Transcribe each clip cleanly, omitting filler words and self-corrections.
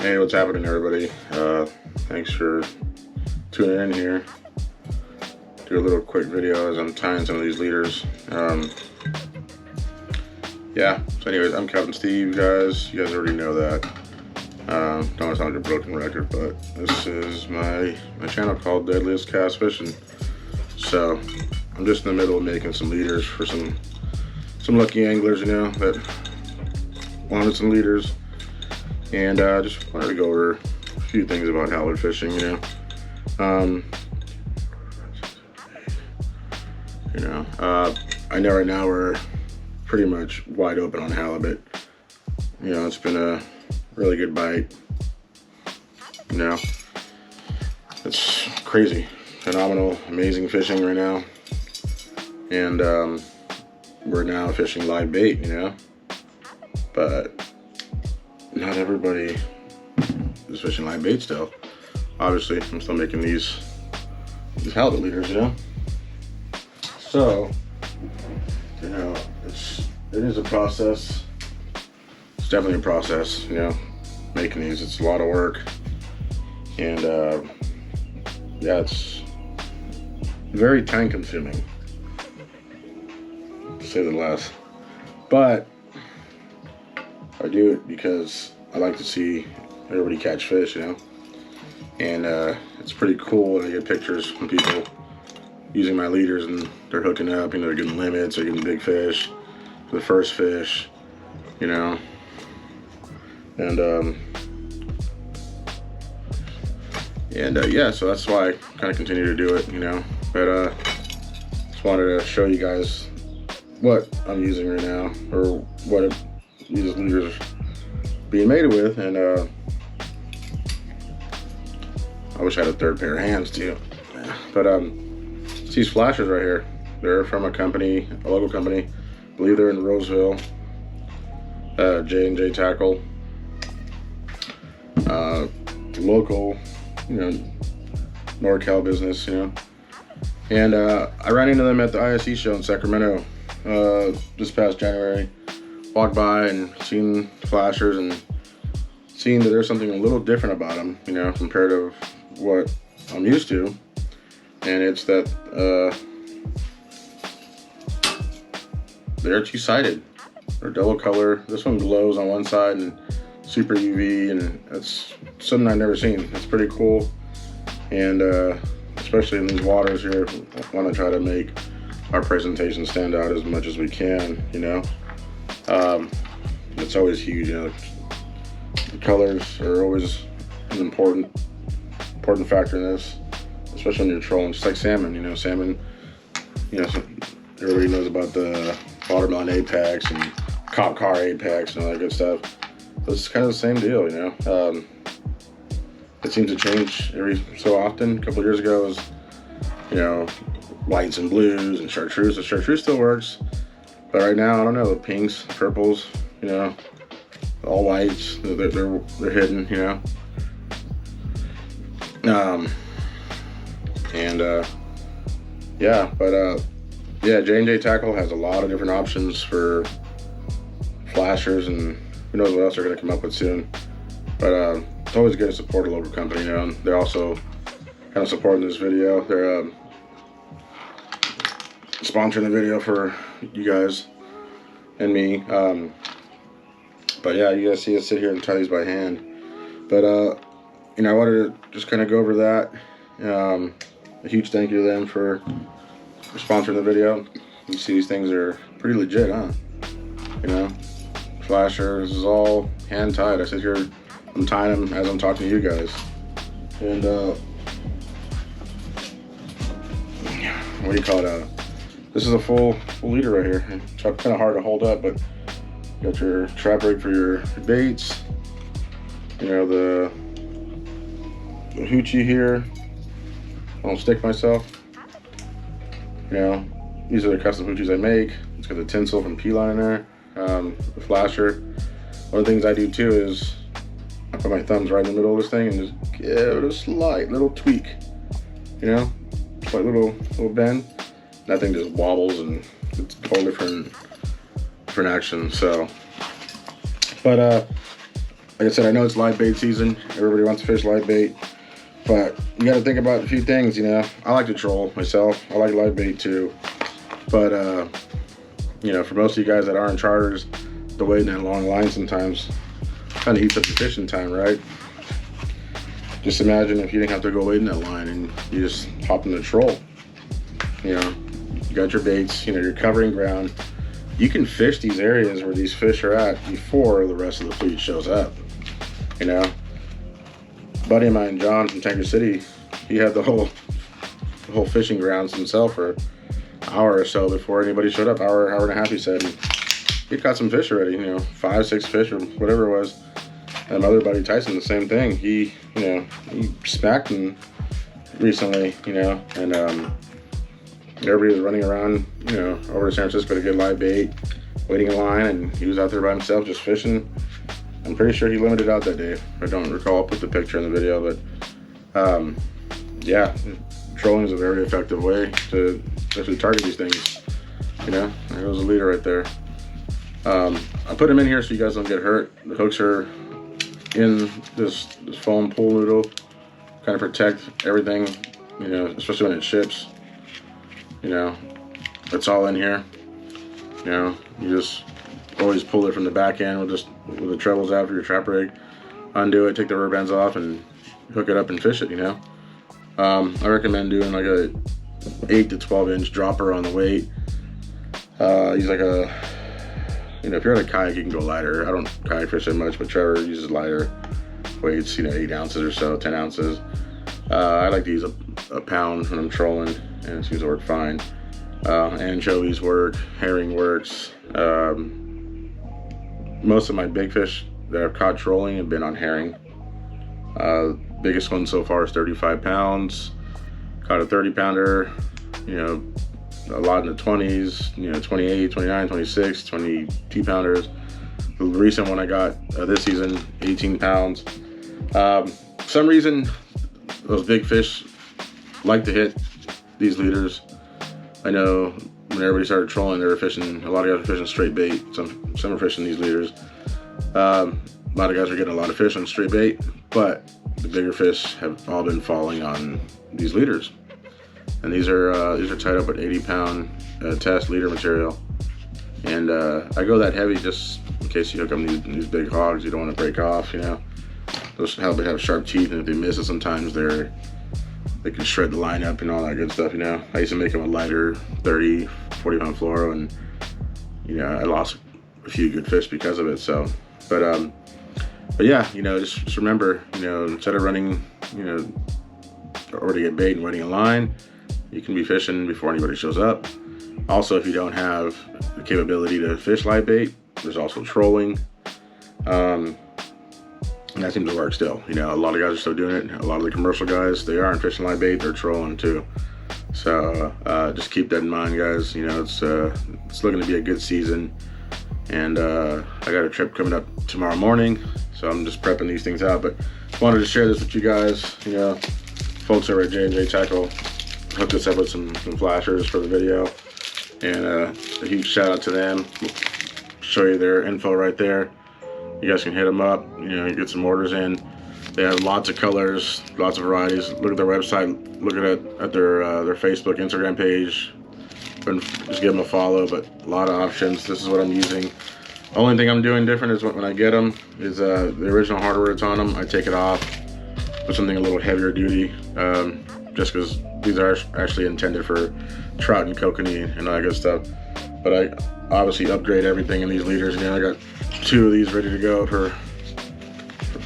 Hey, what's happening, everybody? Thanks for tuning in here. Do a little quick video as I'm tying some of these leaders. Yeah, so anyways, I'm Captain Steve, guys. You guys already know that. Don't sound like a broken record, but this is my channel called DeadliestKast Fishing. So I'm just in the middle of making some leaders for some lucky anglers, you know, that wanted some leaders. And just wanted to go over a few things about halibut fishing, you know. I know right now we're pretty much wide open on halibut. You know, it's been a really good bite. You know, it's crazy, phenomenal, amazing fishing right now. And we're now fishing live bait, you know, but not everybody is fishing live bait still. Obviously, I'm still making these halibut leaders, you know. So, you know, it is a process. It's definitely a process, you know, making these. It's a lot of work, and yeah, it's very time consuming, to say the least. But I do it because I like to see everybody catch fish, you know. And it's pretty cool when I get pictures from people using my leaders and they're hooking up, you know, they're getting limits, they're getting big fish for the first fish, you know. And yeah, so that's why I kind of continue to do it, you know. But just wanted to show you guys what I'm using right now, or what these leaders are being made with. And I wish I had a third pair of hands too. But these flashers right here, they're from a company, a local company. I believe they're in Roseville. J&J Tackle. Local, you know, NorCal business, you know. And I ran into them at the ISE show in Sacramento this past January. Walked by and seen flashers and seen that there's something a little different about them, you know, compared to what I'm used to. And it's that they're two-sided. They're double color. This one glows on one side and super UV, and that's something I've never seen. It's pretty cool. And especially in these waters here, I want to try to make our presentation stand out as much as we can, you know. It's always huge, you know. The colors are always an important factor in this, especially when you're trolling, just like salmon, you know. Salmon, you know, everybody knows about the watermelon apex and cop car apex and all that good stuff. But it's kind of the same deal, you know. It seems to change every so often. A couple of years ago it was, you know, whites and blues and chartreuse. The chartreuse still works, but right now, I don't know, the pinks, purples, you know, all whites, they're hidden, you know. Yeah, but yeah, J&J Tackle has a lot of different options for flashers, and who knows what else they're gonna come up with soon. But it's always good to support a local company, you know. And they're also kind of supporting this video. They're sponsoring the video for you guys and me. But yeah, you guys see us sit here and tie these by hand. But you know, I wanted to just kind of go over that. A huge thank you to them for sponsoring the video. You see these things are pretty legit, huh? You know, flasher, this is all hand tied. I sit here, I'm tying them as I'm talking to you guys. And what do you call it? This is a full leader right here. It's kind of hard to hold up, but you got your trap rig for your baits. You know, the hoochie here. I don't stick myself. You know, these are the custom hoochies I make. It's got the tinsel from P-Line in there. The flasher. One of the things I do too is I put my thumbs right in the middle of this thing and just give it a slight little tweak. You know, slight little bend. That thing just wobbles and it's a whole different action. So, but Like I said, I know it's live bait season. Everybody wants to fish live bait. But you got to think about a few things, you know. I like to troll myself. I like live bait too. But, you know, for most of you guys that aren't charters, the waiting in that long line sometimes kind of eats up your fishing time, right? Just imagine if you didn't have to go wait in that line and you just hop in the troll. You know, you got your baits, you know, you're covering ground. You can fish these areas where these fish are at before the rest of the fleet shows up, you know. Buddy of mine, John from Tanker City, he had the whole fishing grounds himself for an hour or so before anybody showed up. Hour and a half, he said. And he'd caught some fish already, you know, 5, 6 fish or whatever it was. And my other buddy Tyson, the same thing. He, you know, he smacked him recently, you know, and everybody was running around, you know, over to San Francisco to get live bait, waiting in line, and he was out there by himself just fishing. I'm pretty sure he limited out that day. I don't recall. I'll put the picture in the video, but yeah, trolling is a very effective way to actually target these things. You know, there goes a leader right there. I put him in here so you guys don't get hurt. The hooks are in this foam pool noodle, kind of protect everything, you know, especially when it ships. You know, it's all in here. You know, you just always pull it from the back end with the trebles out for your trap rig, undo it, take the rubber bands off, and hook it up and fish it. You know, I recommend doing like a 8 to 12 inch dropper on the weight. Use like a, you know, if you're on a kayak, you can go lighter. I don't kayak fish that much, but Trevor uses lighter weights. You know, 8 ounces or so, 10 ounces. I like to use a pound when I'm trolling, and it seems to work fine. Anchovies work, herring works. Most of my big fish that I've caught trolling have been on herring. Biggest one so far is 35 pounds. Caught a 30 pounder, you know, a lot in the 20s, you know, 28, 29, 26, 22 pounders. The recent one I got this season, 18 pounds. For some reason, those big fish like to hit these leaders. I know when everybody started trolling, they were fishing, a lot of guys were fishing straight bait. Some are fishing these leaders. A lot of guys are getting a lot of fish on straight bait, but the bigger fish have all been falling on these leaders. And these are tied up with 80-pound test leader material. And I go that heavy just in case you hook up these big hogs you don't want to break off, you know. Those halibut have sharp teeth, and if they miss it sometimes they can shred the line up and all that good stuff, you know. I used to make them a lighter 30, 40-pound fluoro, and, you know, I lost a few good fish because of it, so. But yeah, you know, just remember, you know, instead of running, you know, or to get bait and waiting in line, you can be fishing before anybody shows up. Also, if you don't have the capability to fish live bait, there's also trolling. And that seems to work still. You know, a lot of guys are still doing it. A lot of the commercial guys, they aren't fishing live bait, they're trolling too. So just keep that in mind, guys. You know, it's looking to be a good season. And I got a trip coming up tomorrow morning, so I'm just prepping these things out. But wanted to share this with you guys. You know, folks over at J&J Tackle hooked us up with some flashers for the video, and a huge shout out to them. Show you their info right there. You guys can hit them up, you know, get some orders in. They have lots of colors, lots of varieties. Look at their website, look at their Facebook, Instagram page, and just give them a follow. But a lot of options. This is what I'm using. Only thing I'm doing different is when I get them is the original hardware that's on them, I take it off, put something a little heavier duty, just because these are actually intended for trout and kokanee and all that good stuff. But I obviously upgrade everything in these leaders. You know, I got 2 of these ready to go for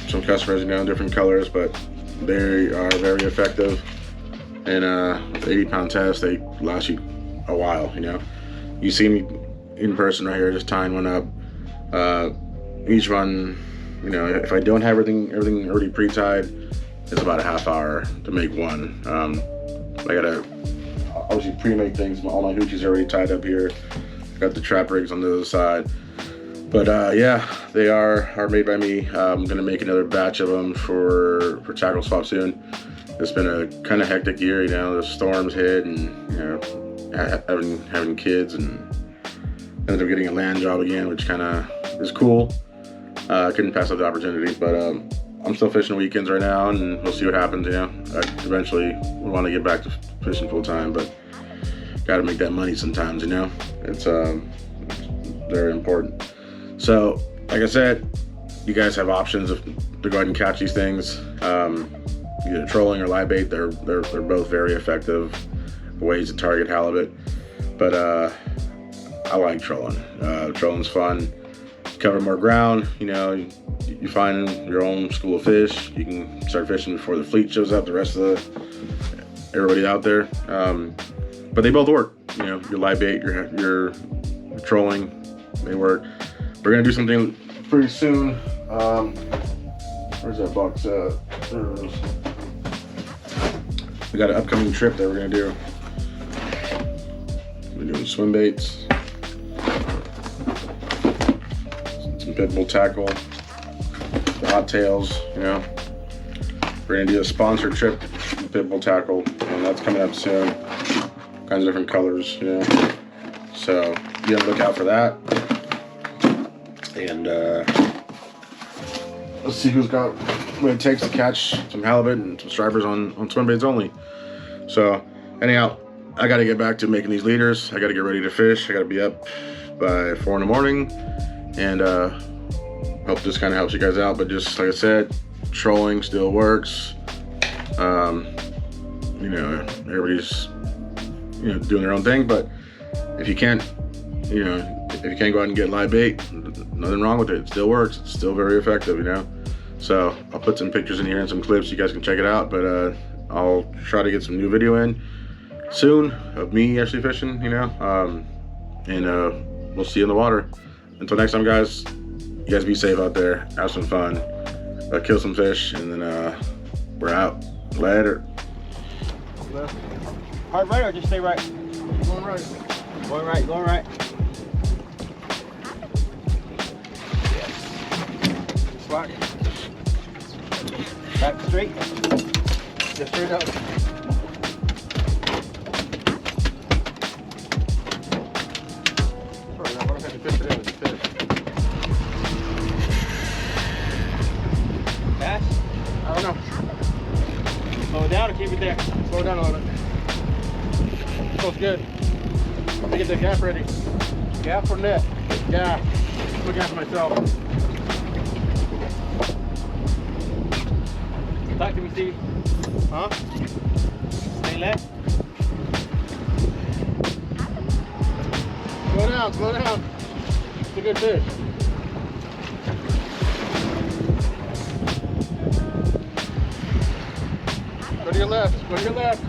some customers, you know, different colors, but they are very effective. And the 80-pound test, they last you a while, you know. You see me in person right here, just tying one up. Each one, you know, if I don't have everything already pre-tied, it's about a half hour to make one. I gotta obviously pre-make things. All my hoochies are already tied up here. Got the trap rigs on the other side. But yeah, they are made by me. I'm gonna make another batch of them for tackle swap soon. It's been a kind of hectic year, you know. The storms hit, and you know, having kids, and ended up getting a land job again, which kind of is cool. Couldn't pass up the opportunity, but I'm still fishing weekends right now, and we'll see what happens. You know, I eventually want to get back to fishing full time, but got to make that money sometimes. You know, it's very important. So, like I said, you guys have options to go ahead and catch these things. Either trolling or live bait. They're both very effective ways to target halibut. But I like trolling. Trolling's fun. Cover more ground. You know, you find your own school of fish. You can start fishing before the fleet shows up. The rest of everybody out there. But they both work. You know, your live bait, your trolling, they work. We're gonna do something pretty soon. Where's that box at? There it is. We got an upcoming trip that we're gonna do. We're doing swim baits, some pit bull tackle, the hot tails. You know, we're gonna do a sponsored trip with pit bull tackle, and that's coming up soon. All kinds of different colors. You know, so be on the lookout for that. And let's see who's got what it takes to catch some halibut and some stripers on swim baits only. So anyhow, I got to get back to making these leaders. I got to get ready to fish. I got to be up by 4 in the morning, and hope this kind of helps you guys out. But just like I said, trolling still works. You know, everybody's doing their own thing, but if you can't, if you can't go out and get live bait, nothing wrong with it. It still works. It's still very effective, you know. So I'll put some pictures in here and some clips. You guys can check it out. But I'll try to get some new video in soon of me actually fishing, you know. And we'll see you in the water. Until next time, guys. You guys be safe out there. Have some fun. Kill some fish, and then we're out. Later. Hard right or just stay right? Going right. Going right. Going right. Squat. Back straight. Just straight up. Sorry, I wonder if I can fish it in with the fish. Kast? I don't know. Slow it down or keep it there? Slow down a little bit. Feels good. Let me get the gaff ready. Gaff or net? Gaff. Look after myself. Talk to me, Steve. Huh? Stay left. Slow down, slow down. It's a good fish. Go to your left, go to your left.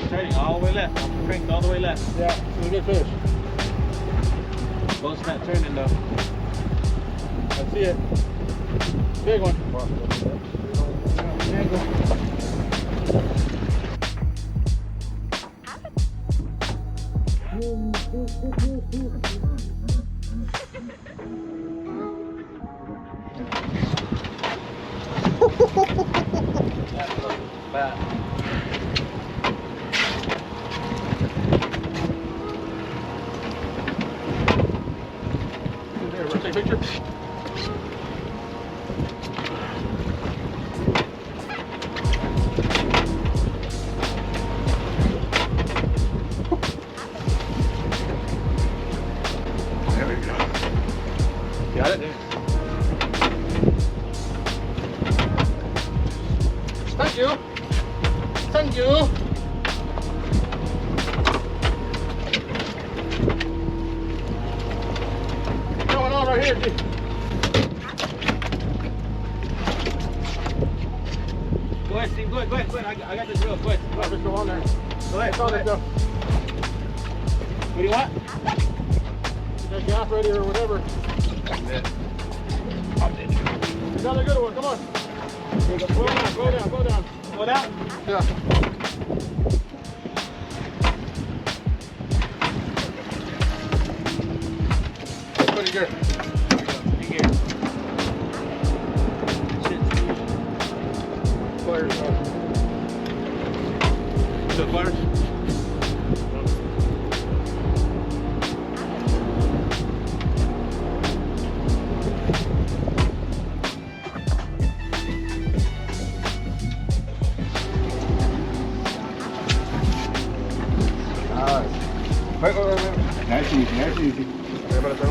Turning all the way left. Cranked all the way left. Yeah, it's a good fish. Boat's not turning though. I see it. Big one. Bad. Take a picture. There we go. Got it? Thank you. Thank you. What's going on right here, G? Go ahead, Steve. Go ahead. Go ahead. Go ahead. I got this real quick. Go ahead, just go on there. Go ahead. Let's go. What do you want? Get that gaff ready or whatever. Another good one, come on. Go down, go down, go down. Go down? Yeah. Put it here. Here. Pliers. The pliers? Nice, easy. Okay, about to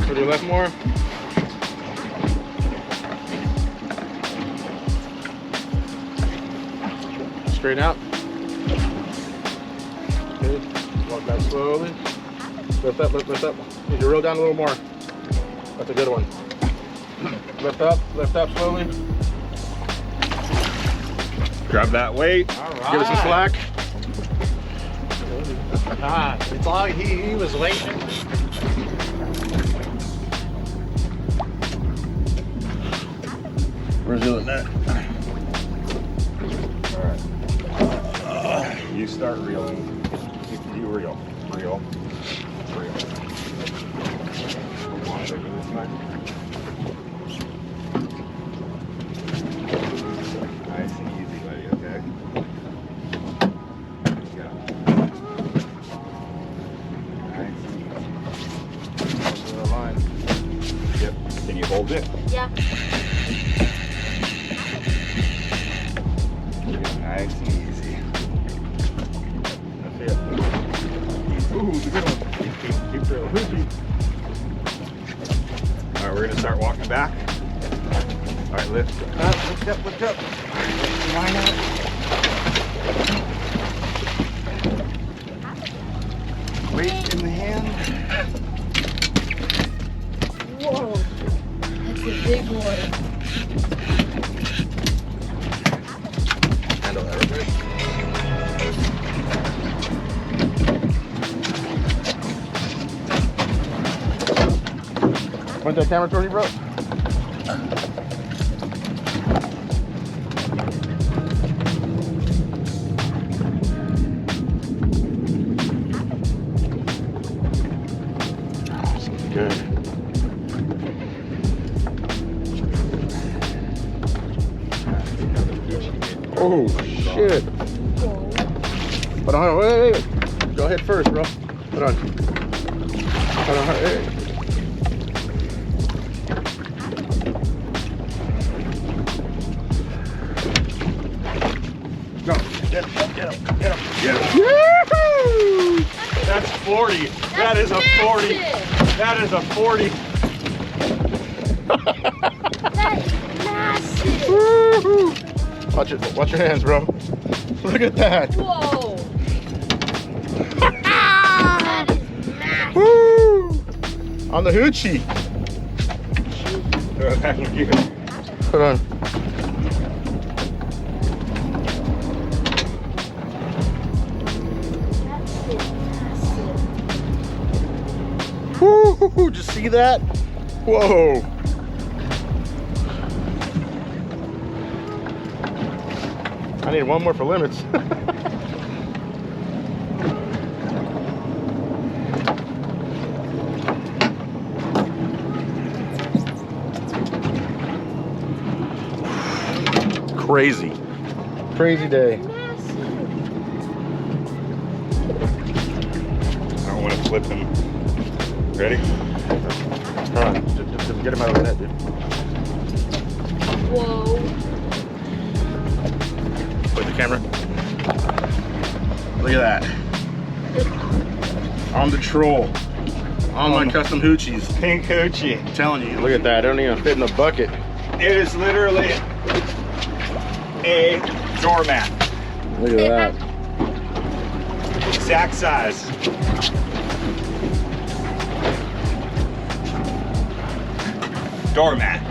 to the left more. Straight out. Okay, walk back slowly. Lift up, lift up. Need to reel down a little more. That's a good one. Lift up slowly. Grab that weight. All right. Give it some slack. It's all he was waiting. Where's the other net? Alright. You start reeling. You reel. Reel. Reel. Come on, baby, this way. Nice and easy, buddy, okay? Go. Nice and easy. To the line. Yep. Can you hold it? Yeah. Nice and easy. That's it. Ooh, it's a good one. Keep reeling. Alright, we're gonna start walking back. Alright, lift up, lift up, lift up. Line up. Weight in the hand. Whoa. That's a big one. Handle that, everybody. Point that camera toward you, bro. Good. Oh shit! Hold on, wait. Go ahead first, bro. Hold on. Hey. Go. Get him. Get him. Woo-hoo! That's 40. That is a 40. That is a 40. That is massive. Woo-hoo! Watch it. Watch your hands, bro. Look at that. Whoa. That is massive. Woo! On the hoochie. Throw it back in gear. Hold on. Woo! Did you see that? Whoa! I need one more for limits. Crazy. Crazy day. Massive. I don't want to flip him. Ready? Hold on. Just get him out of the net, dude. Whoa. Put the camera. Look at that. On the troll. On my custom hoochies. Pink hoochie. I'm telling you. Look at that. I don't even fit in the bucket. It is literally a doormat. Look at that. Exact size. Doormat.